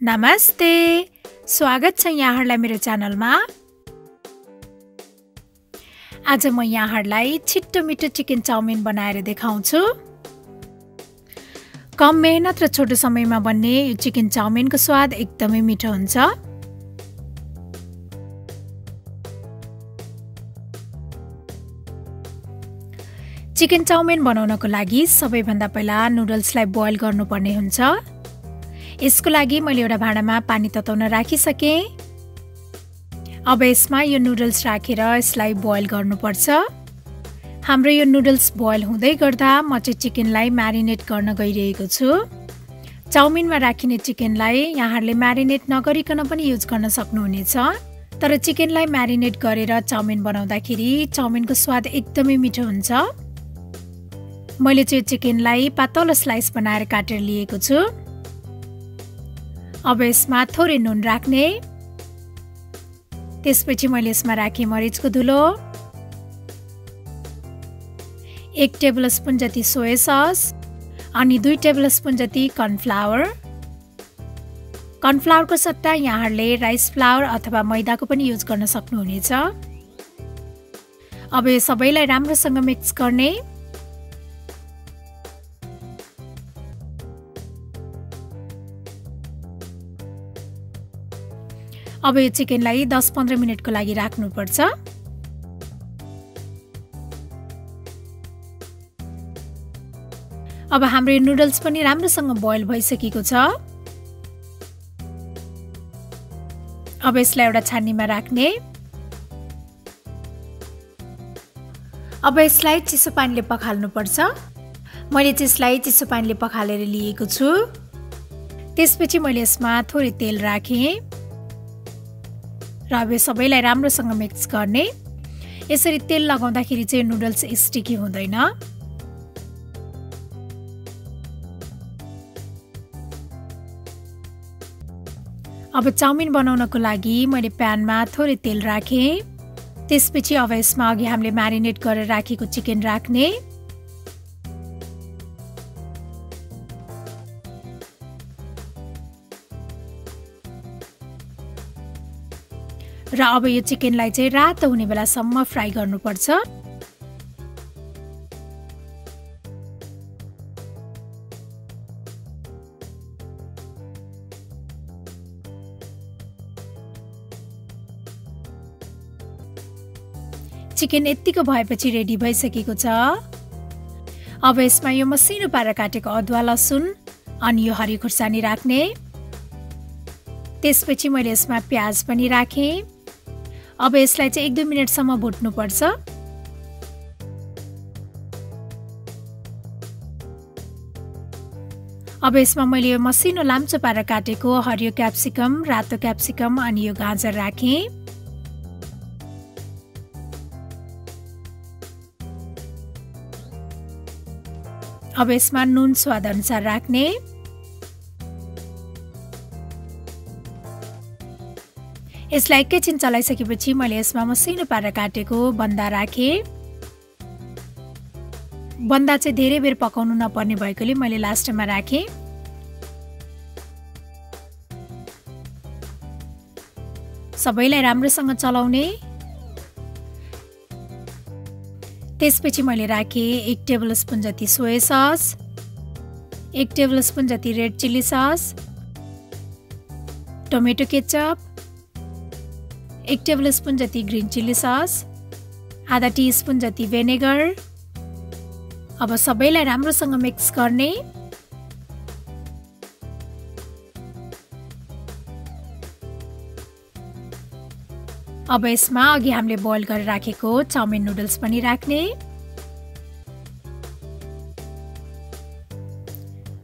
नमस्ते स्वागत छ यहाँहरुलाई मेरो च्यानलमा। आज म यहाँहरुलाई छिट्टो मिठो चिकन चाउमिन बनाएर देखाउँछु। कम मेहनत र छोटो समयमा बन्ने यो चिकन चाउमिनको स्वाद एकदमै मिठो हुन्छ। चिकन चाउमिन बनाउनको लागि सबैभन्दा पहिला नुडल्सलाई बोइल गर्नुपर्ने हुन्छ। यसको लागि मैले एउटा भाँडामा पानी तताउन राखिसके। अब यसमा यो नुडल्स राखेर यसलाई बोइल गर्नुपर्छ। हाम्रो यो नुडल्स बोइल हुँदै गर्दा म चाहिँ चिकनलाई म्यारिनेट गर्न गइरहेको छु। चाउमिनमा राखिने चिकनलाई यहाँहरुले म्यारिनेट नगरिकन पनि युज गर्न सक्नुहुनेछ। तर चिकनलाई म्यारिनेट गरेर चाउमिन बनाउँदाखेरि चाउमिनको स्वाद एकदमै मिठो हुन्छ। मैले चाहिँ चिकनलाई पातलो स्लाइस बनाएर काटेर लिएको छु। अब यसमा थोरै नुन राख्ने। त्यसपछि मैले यसमा राखे मरिचको धुलो, 1 टेबलस्पुन जति सोया सस अनि 2 टेबलस्पुन जति कर्नफ्लावर। कर्नफ्लावरको सट्टा यहाँहरुले राइस फ्लावर अथवा मैदाको पनि युज गर्न सक्नुहुनेछ। अब यो सबैलाई राम्रोसँग मिक्स गर्ने। अब यो चिकनलाई 10-15 मिनेटको लागि राख्नुपर्छ। अब हाम्रो यो नुडल्स पनि राम्रोसँग बोइल भइसकेको छ। अब यसलाई एउटा छानीमा राख्ने। अब यसलाई चिसो पानीले पखाल्नुपर्छ। मैले चाहिँ यसलाई चिसो पानीले पखालेर लिएको छु। त्यसपछि मैले यसमा थोरै तेल राखेँ र अब सबैलाई राम्रोसँग मिक्स गर्ने। यसरी तेल लगाउँदाखेरि चाहिँ नुडल्स स्टिकी हुँदैन। अब चाउमिन बनाउनको लागि मैले प्यानमा थोरै तेल राखेँ। त्यसपछि अब यसमा अघि हामीले म्यारिनेट गरेर राखेको चिकन राख्ने। र अब यो चिकनलाई चाहिँ रातो हुने बेलासम्म फ्राई गर्नुपर्छ। चिकन यतिको भएपछि रेडी भइसकेको छ। अब यसमा यो मसिनो पारेर काटेको अदुवा लसुन अनि यो हरियो खुर्सानी राख्ने। त्यसपछि मैले यसमा प्याज पनि राखेँ। अब यसलाई चाहिँ 1-2 मिनेटसम्म भुट्नुपर्छ। अब यसमा मैले यो मसिनो लाम्चो पारेर काटेको हरियो क्याप्सिकम, रातो क्याप्सिकम अनि यो गाजर राखेँ। अब यसमा नुन स्वाद अनुसार राख्ने। यसलाई एकैछिन चलाइसकेपछि मैले यसमा मसिनो पारेर काटेको बन्दा राखेँ। बन्दा चाहिँ धेरै बेर पकाउनु नपर्ने भएकोले मैले लास्टमा राखेँ। सबैलाई राम्रोसँग चलाउने। त्यसपछि मैले राखेँ 1 टेबलस्पुन जति सोया सस, 1 टेबलस्पुन जति red chilli sauce, tomato ketchup, 1 टेबलस्पुन जति ग्रीन चिल्ली सस, आधा टीस्पुन जति विनेगर। अब सबैलाई राम्रोसँग मिक्स गर्ने। अब यसमा अघि हामीले बोइल गरेर राखेको चाउमिन नुडल्स पनि राख्ने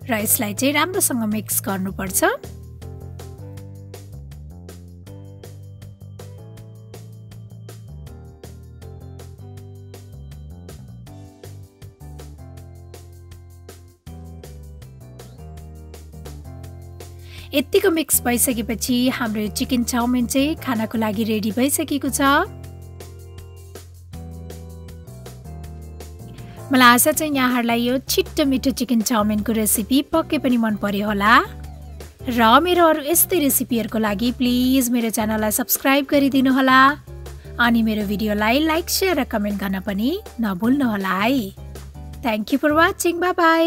र यसलाई चाहिँ राम्रोसँग मिक्स गर्नुपर्छ। यतिको मिक्स भइसकेपछि हाम्रो चिकन चाउमिन चाहिँ खानको लागि रेडी भइसकेको छ। मलाई आशा छ यहाँहरुलाई यो छिट्टो मिठो चिकन चाउमिनको रेसिपी पक्कै पनि मन पर्यो होला। र मेरो अरु यस्तै रेसिपीहरुको लागि प्लिज मेरो च्यानललाई सब्स्क्राइब गरिदिनु होला अनि मेरो भिडियोलाई लाइक शेयर र कमेन्ट गर्न पनि नभुल्नु होला है thank you for watching bye by